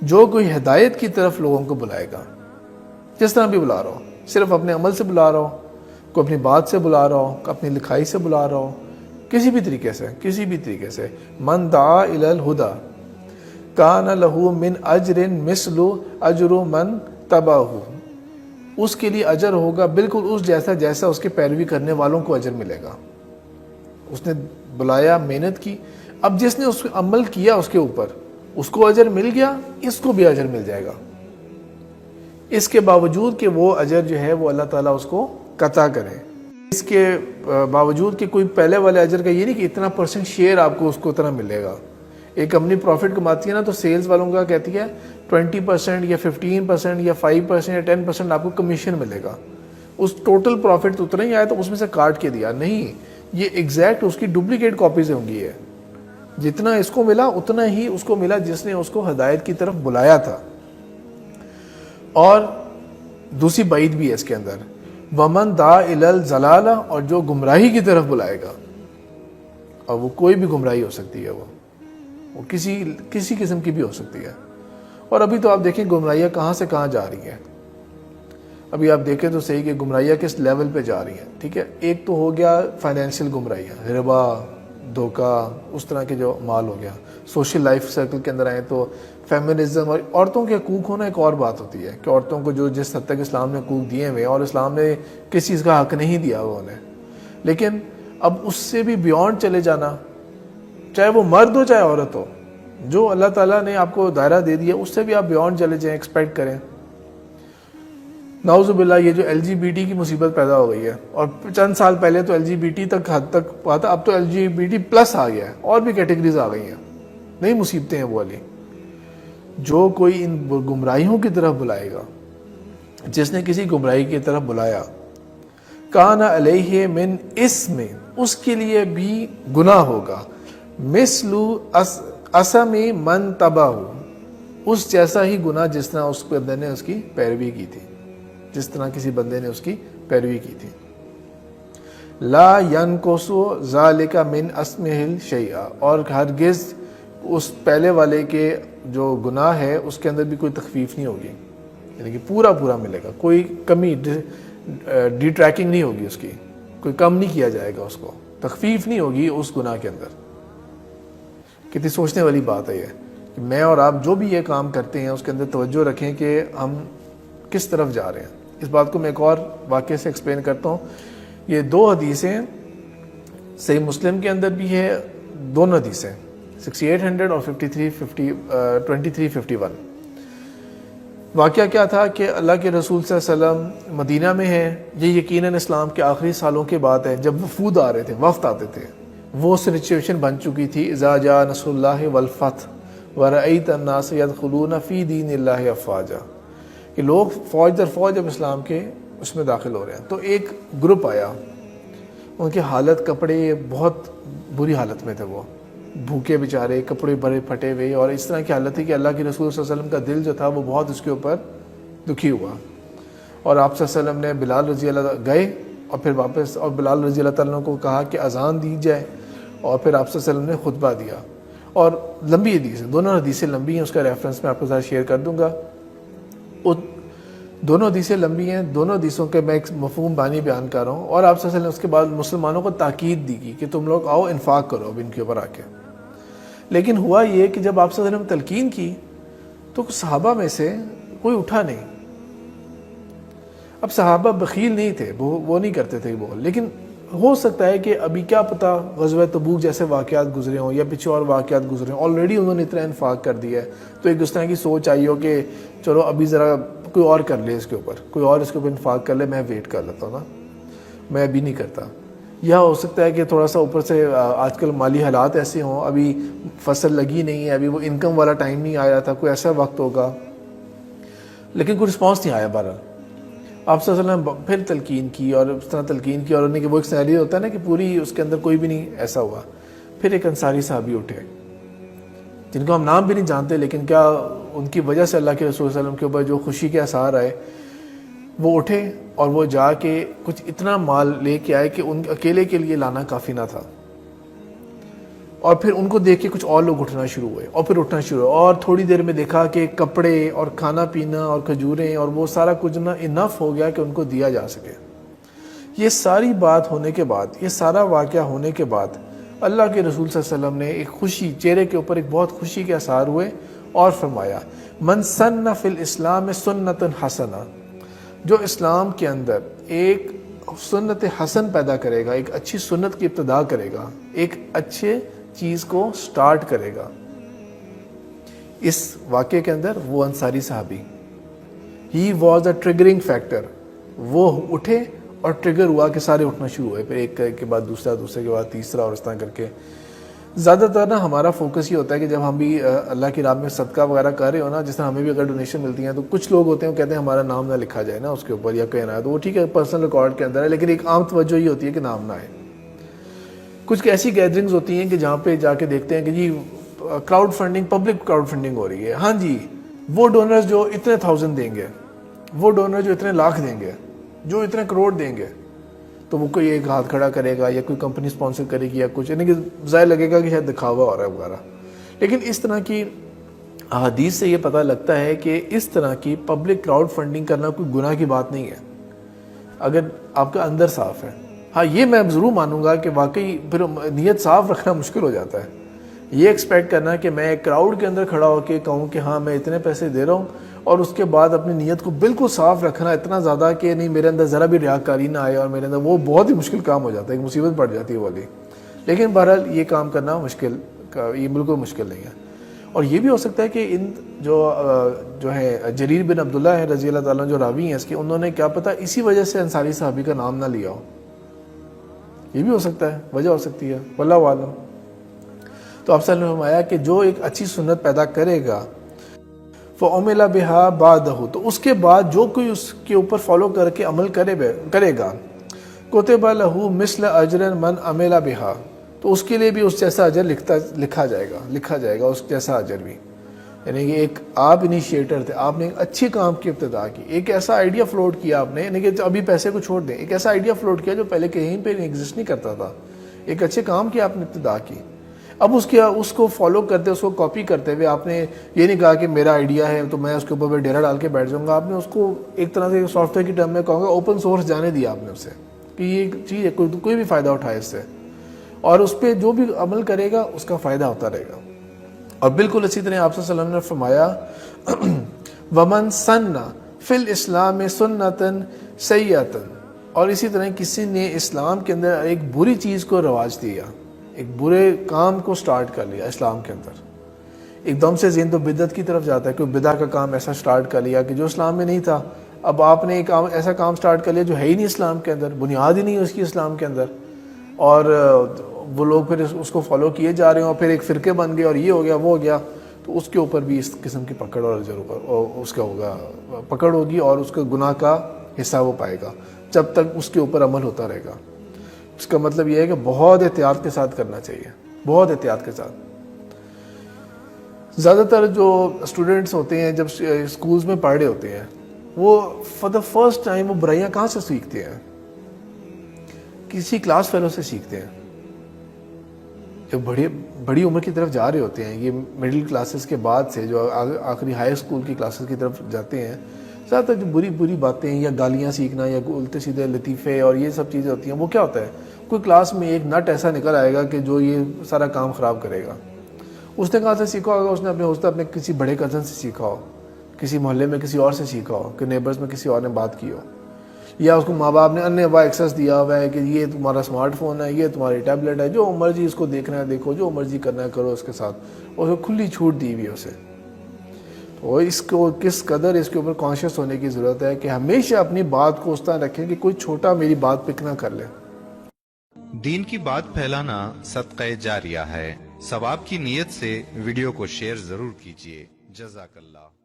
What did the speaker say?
جو کوئی ہدایت کی طرف لوگوں کو بلائے گا، جس طرح بھی بلا رہا ہو، صرف اپنے عمل سے بلا رہا ہو، کوئی اپنی بات سے بلا رہا ہو، اپنی لکھائی سے بلا رہا ہو، کسی بھی طریقے سے من دعا الی الہدی کان لہ من اجر مثل اجر من تبعہ، اس کے لیے اجر ہوگا بالکل اس جیسا اس کے پیروی کرنے والوں کو اجر ملے گا۔ اس نے بلایا، محنت کی، اب جس نے اس عمل کیا اس کے اوپر، اس کو اجر مل گیا، اس کو بھی اجر مل جائے گا، اس کے باوجود کہ وہ اجر جو ہے وہ اللہ تعالیٰ اس کو قطع کرے، اس کے باوجود کہ کوئی پہلے والے اجر کا یہ نہیں کہ اتنا % شیئر آپ کو اس کو اتنا ملے گا۔ ایک کمپنی پروفٹ کماتی ہے نا تو سیلز والوں کا کہتی ہے 20% یا 15% یا 5% یا 10% آپ کو کمیشن ملے گا، اس ٹوٹل پروفٹ اتنا ہی آیا تو اس میں سے کاٹ کے دیا، نہیں، یہ ایگزیکٹ اس کی ڈپلیکیٹ کاپیز ہوں گی، ہے جتنا اس کو ملا اتنا ہی اس کو ملا جس نے اس کو ہدایت کی طرف بلایا تھا۔ اور دوسری بعید بھی ہے اس کے اندر، ومن دعا الی الضلالہ، اور جو گمراہی کی طرف بلائے گا، اور وہ کوئی بھی گمراہی ہو سکتی ہے، وہ کسی قسم کی بھی ہو سکتی ہے۔ اور ابھی تو آپ دیکھیں گمراہیاں کہاں سے کہاں جا رہی ہیں، ابھی آپ دیکھیں تو صحیح کہ گمراہیاں کس لیول پہ جا رہی ہیں، ٹھیک ہے، ایک تو ہو گیا فائنینشیل گمراہیاں، ربا، دھوکہ، اس طرح کے جو مال ہو گیا۔ سوشل لائف سرکل کے اندر آئے تو فیمنزم اور عورتوں کے حقوق ہونا ایک اور بات ہوتی ہے کہ عورتوں کو جو جس حد تک اسلام نے حقوق دیے ہوئے، اور اسلام نے کس چیز کا حق نہیں دیا ہوا انہیں، لیکن اب اس سے بھی بیونڈ چلے جانا، چاہے وہ مرد ہو چاہے عورت ہو، جو اللہ تعالیٰ نے آپ کو دائرہ دے دیا اس سے بھی آپ بیونڈ چلے جائیں، ایکسپیکٹ کریں۔ نعوذ باللہ یہ جو ایل جی بی ٹی کی مصیبت پیدا ہو گئی ہے، اور چند سال پہلے تو ایل جی بی ٹی تک حد تک ہوا تھا، اب تو L G B T plus آ گیا ہے، اور بھی کیٹیگریز آ گئی ہیں، نئی مصیبتیں ہیں وہ والی۔ جو کوئی ان گمراہیوں کی طرف بلائے گا، جس نے کسی گمراہی کی طرف بلایا، کان علیہ من اسم، اس کے لیے بھی گناہ ہوگا، مثل اسم من تبعہ، اس جیسا ہی گناہ جس طرح اس بندے نے اس کی پیروی کی تھی، جس طرح کسی بندے نے اس کی پیروی کی تھی۔ لا ینقص ذلک من اسمہ شیئا، اور ہرگز اس پہلے والے کے جو گناہ ہے اس کے اندر بھی کوئی تخفیف نہیں ہوگی، یعنی کہ پورا ملے گا، کوئی کمی ڈی ٹریکنگ نہیں ہوگی، اس کی کوئی کم نہیں کیا جائے گا، اس کو تخفیف نہیں ہوگی اس گناہ کے اندر۔ کتنی سوچنے والی بات ہے یہ کہ میں اور آپ جو بھی یہ کام کرتے ہیں اس کے اندر توجہ رکھیں کہ ہم کس طرف جا رہے ہیں۔ اس بات کو میں ایک اور واقعے سے ایکسپلین کرتا ہوں۔ یہ 2 حدیثیں صحیح مسلم کے اندر بھی ہے، دونوں حدیثیں 6800 اور 2351۔ واقعہ کیا تھا کہ اللہ کے رسول صلی اللہ علیہ وسلم مدینہ میں ہیں، یہ یقیناً اسلام کے آخری سالوں کے بعد ہے، جب وفود آ رہے تھے، وفد آتے تھے، وہ سچویشن بن چکی تھی، اذا جاء نصر اللہ والفتح ورأیت الناس یدخلون فی دین اللہ افواجا، کہ لوگ فوج در فوج اب اسلام کے اس میں داخل ہو رہے ہیں۔ تو ایک گروپ آیا، ان کی حالت، کپڑے بہت بری حالت میں تھے، وہ بھوکے بیچارے، کپڑے بڑے پھٹے ہوئے، اور اس طرح کی حالت تھی کہ اللہ کے رسول صلی اللہ علیہ وسلم کا دل جو تھا وہ بہت اس کے اوپر دکھی ہوا، اور آپ صلی اللہ علیہ وسلم نے بلال رضی اللہ گئے اور پھر واپس، اور بلال رضی اللہ تعالیٰ کو کہا کہ اذان دی جائے، اور پھر آپ صلی اللہ علیہ وسلم نے خطبہ دیا۔ اور لمبی حدیث ہے، دونوں حدیثیں لمبی ہیں، اس کا ریفرنس میں آپ کے ساتھ شیئر کر دوں گا۔ دونوں حدیثیں لمبی ہیں، دونوں حدیثوں کے میں ایک مفہوم بانی بیان کر رہا ہوں، اور آپ صلی اللہ علیہ وسلم اس کے بعد مسلمانوں کو تاکید دی گئی کہ تم لوگ آؤ انفاق کرو اب ان کے اوپر آ کے۔ لیکن ہوا یہ کہ جب آپ صلی اللہ علیہ وسلم تلقین کی تو صحابہ میں سے کوئی اٹھا نہیں۔ اب صحابہ بخیل نہیں تھے، وہ نہیں کرتے تھے وہ، لیکن ہو سکتا ہے کہ ابھی کیا پتہ غزوہ تبوک جیسے واقعات گزرے ہوں یا پیچھے اور واقعات گزرے ہوں، آلریڈی انہوں نے اتنا انفاق کر دیا ہے، تو ایک اس طرح کی سوچ آئی ہو کہ چلو ابھی ذرا کوئی اور کر لے، اس کے اوپر کوئی اور اس کے اوپر انفاق کر لے، میں ویٹ کر لیتا ہوں نا، میں ابھی نہیں کرتا۔ یا ہو سکتا ہے کہ تھوڑا سا اوپر سے آج کل مالی حالات ایسے ہوں، ابھی فصل لگی نہیں ہے، ابھی وہ انکم والا ٹائم نہیں آیا تھا، کوئی ایسا وقت ہوگا، لیکن کوئی رسپانس نہیں آیا۔ بہرحال آپ صلی اللہ علیہ وسلم پھر تلقین کی، اور اس طرح تلقین کی، اور انہیں کہ وہ ایک سینیریو ہوتا ہے نا کہ پوری اس کے اندر کوئی بھی نہیں ایسا ہوا۔ پھر ایک انصاری صحابی اٹھے جن کو ہم نام بھی نہیں جانتے، لیکن کیا ان کی وجہ سے اللہ کے رسول صلی اللہ علیہ وسلم کے اوپر جو خوشی کے آثار آئے، وہ اٹھے اور وہ جا کے کچھ اتنا مال لے کے آئے کہ ان اکیلے کے لیے لانا کافی نہ تھا۔ اور پھر ان کو دیکھ کے کچھ اور لوگ اٹھنا شروع ہوئے اور پھر اٹھنا شروع ہوئے، اور تھوڑی دیر میں دیکھا کہ کپڑے اور کھانا پینا اور کھجوریں اور وہ سارا کچھ نا انف ہو گیا کہ ان کو دیا جا سکے۔ یہ ساری بات ہونے کے بعد، یہ سارا واقعہ ہونے کے بعد اللہ کے رسول صلی اللہ علیہ وسلم نے ایک خوشی، چہرے کے اوپر ایک بہت خوشی کے اثار ہوئے اور فرمایا من سن فی الاسلام سنت حسنہ، جو اسلام کے اندر ایک سنت حسن پیدا کرے گا، ایک اچھی سنت کی ابتدا کرے گا، ایک اچھے چیز کو سٹارٹ کرے گا۔ اس واقعے کے اندر وہ انصاری صحابی، he was a triggering factor, وہ اٹھے اور ٹریگر ہوا کہ سارے اٹھنا شروع ہوئے، پھر ایک کے بعد دوسرا، دوسرے کے بعد تیسرا، اور اس طرح کر کے زیادہ تر نا ہمارا فوکس یہ ہوتا ہے کہ جب ہم بھی اللہ کی راہ میں صدقہ وغیرہ کر رہے ہو نا، جس طرح ہمیں بھی اگر ڈونیشن ملتی ہیں تو کچھ لوگ ہوتے ہیں وہ کہتے ہیں ہمارا نام نہ لکھا جائے نا اس کے اوپر یا کہنا ہے، تو وہ ٹھیک ہے پرسنل ریکارڈ کے اندر ہے، لیکن ایک عام توجہ یہ ہوتی ہے کہ نام نہ آئے۔ کچھ ایسی گیدرنگز ہوتی ہیں کہ جہاں پہ جا کے دیکھتے ہیں کہ جی crowd funding, public crowd funding ہو رہی ہے، ہاں جی وہ ڈونرز جو اتنے 1000 دیں گے، وہ ڈونر جو اتنے لاکھ دیں گے، جو اتنے کروڑ دیں گے، تو وہ کوئی ایک ہاتھ کھڑا کرے گا یا کوئی کمپنی سپانسر کرے گی یا کچھ، یعنی کہ ظاہر لگے گا کہ شاید دکھاوا ہو رہا ہے وغیرہ۔ لیکن اس طرح کی احادیث سے یہ پتہ لگتا ہے کہ اس طرح کی پبلک کراؤڈ فنڈنگ کرنا کوئی گناہ کی بات نہیں ہے اگر آپ کا اندر صاف ہے۔ ہاں یہ میں ضرور مانوں گا کہ واقعی پھر نیت صاف رکھنا مشکل ہو جاتا ہے، یہ ایکسپیکٹ کرنا کہ میں ایک کراؤڈ کے اندر کھڑا ہو کے کہوں کہ ہاں میں اتنے پیسے دے رہا ہوں، اور اس کے بعد اپنی نیت کو بالکل صاف رکھنا اتنا زیادہ کہ نہیں میرے اندر ذرا بھی ریاکاری نہ آئے، اور میرے اندر وہ بہت ہی مشکل کام ہو جاتا ہے، ایک مصیبت پڑ جاتی ہے والی۔ لیکن بہرحال یہ کام کرنا مشکل، یہ بالکل مشکل نہیں ہے۔ اور یہ بھی ہو سکتا ہے کہ ان جو ہے جریر بن عبداللہ ہے رضی اللہ تعالیٰ جو راوی ہیں اس کے، انہوں نے کیا پتہ اسی وجہ سے انصاری صحابی کا نام نہ لیا ہو، یہ بھی ہو سکتا ہے، وجہ ہو سکتی ہے، واللہ عالم۔ تو آپ صلی اللہ علیہ وسلم نے فرمایا کہ جو ایک اچھی سنت پیدا کرے گا فَعُمِلَ بِهَا بَعْدَهُ، تو اس کے بعد جو کوئی اس کے اوپر فالو کر کے عمل کرے گا كُتِبَ لَهُ مِثْلَ أَجْرٍ مَنْ عَمِلَ بِهَا، تو اس کے لیے بھی اس جیسا اجر لکھا جائے گا اس جیسا اجر بھی۔ یعنی کہ ایک آپ انیشیٹر تھے، آپ نے ایک اچھے کام کی ابتدا کی، ایک ایسا آئیڈیا فلوٹ کیا آپ نے، یعنی کہ ابھی پیسے کو چھوڑ دیں، ایک ایسا آئیڈیا فلوٹ کیا جو پہلے کہیں پہ ایگزسٹ نہیں کرتا تھا، ایک اچھے کام کی آپ نے ابتدا کی، اب اس کو فالو کرتے، اس کو کاپی کرتے ہوئے آپ نے یہ نہیں کہا کہ میرا آئیڈیا ہے تو میں اس کے اوپر ڈیرا ڈال کے بیٹھ جاؤں گا، آپ نے اس کو ایک طرح سے سافٹ ویئر کی ٹرم میں کہوں گا اوپن سورس جانے دیا آپ نے اسے کہ یہ چیز ہے، کوئی بھی فائدہ اٹھائے اس سے، اور اس پہ جو بھی عمل کرے گا اس کا فائدہ ہوتا رہے گا۔ اور بالکل اسی طرح آپ صلی اللہ علیہ وسلم نے فرمایا وَمَن سَنَّ فِي الْإِسْلَامِ سُنَّةً سَيِّئَةً، اور اسی طرح کسی نے اسلام کے اندر ایک بری چیز کو رواج دیا، ایک برے کام کو سٹارٹ کر لیا اسلام کے اندر، ایک دم سے ذہن تو بدعت کی طرف جاتا ہے، کوئی بدعت کا کام ایسا سٹارٹ کر لیا کہ جو اسلام میں نہیں تھا، اب آپ نے ایک ایسا کام سٹارٹ کر لیا جو ہے ہی نہیں اسلام کے اندر، بنیاد ہی نہیں ہے اس کی اسلام کے اندر، اور وہ لوگ پھر اس کو فالو کیے جا رہے ہیں، اور پھر ایک فرقے بن گئے اور یہ ہو گیا وہ ہو گیا، تو اس کے اوپر بھی اس قسم کی پکڑ اور اس کا ہوگا پکڑ ہوگی، اور اس کے گناہ کا حصہ وہ پائے گا جب تک اس کے اوپر عمل ہوتا رہے گا۔ اس کا مطلب یہ ہے کہ بہت احتیاط کے ساتھ کرنا چاہیے، بہت احتیاط کے ساتھ۔ زیادہ تر جو اسٹوڈنٹس ہوتے ہیں جب اسکولز میں پڑھ رہے ہوتے ہیں، وہ فار دا فرسٹ ٹائم وہ برائیاں کہاں سے سیکھتے ہیں؟ کسی کلاس فیلو سے سیکھتے ہیں۔ جب بڑی عمر کی طرف جا رہے ہوتے ہیں، یہ مڈل کلاسز کے بعد سے جو آخری ہائی اسکول کی کلاسز کی طرف جاتے ہیں، زیادہ تر جو بری باتیں یا گالیاں سیکھنا یا الٹے سیدھے لطیفے اور یہ سب چیزیں ہوتی ہیں، وہ کیا ہوتا ہے، کوئی کلاس میں ایک نٹ ایسا نکل آئے گا کہ جو یہ سارا کام خراب کرے گا۔ اس نے کہاں سے سیکھا ہوگا؟ اس نے اپنے کسی بڑے کزن سے سیکھا ہو، کسی محلے میں کسی اور سے سیکھا ہو، کہ نیبرز میں کسی اور نے بات کی ہو، یا اس کو ماں باپ نے اننے وا ایکسیس دیا ہوا ہے کہ یہ تمہارا اسمارٹ فون ہے، یہ تمہاری ٹیبلٹ ہے، جو مرضی اس کو دیکھنا ہے دیکھو، جو مرضی کرنا ہے کرو اس کے ساتھ، اور اس کو کھلی چھوٹ دی ہوئی ہے اسے۔ تو اس کو کس قدر اس کے اوپر کانشیس ہونے کی ضرورت ہے کہ ہمیشہ اپنی بات کو اس طرح رکھیں کہ کوئی چھوٹا میری بات پک نہ کر لے۔ دین کی بات پھیلانا صدقہ جاریہ ہے، ثواب کی نیت سے ویڈیو کو شیئر ضرور کیجیے۔ جزاک اللہ۔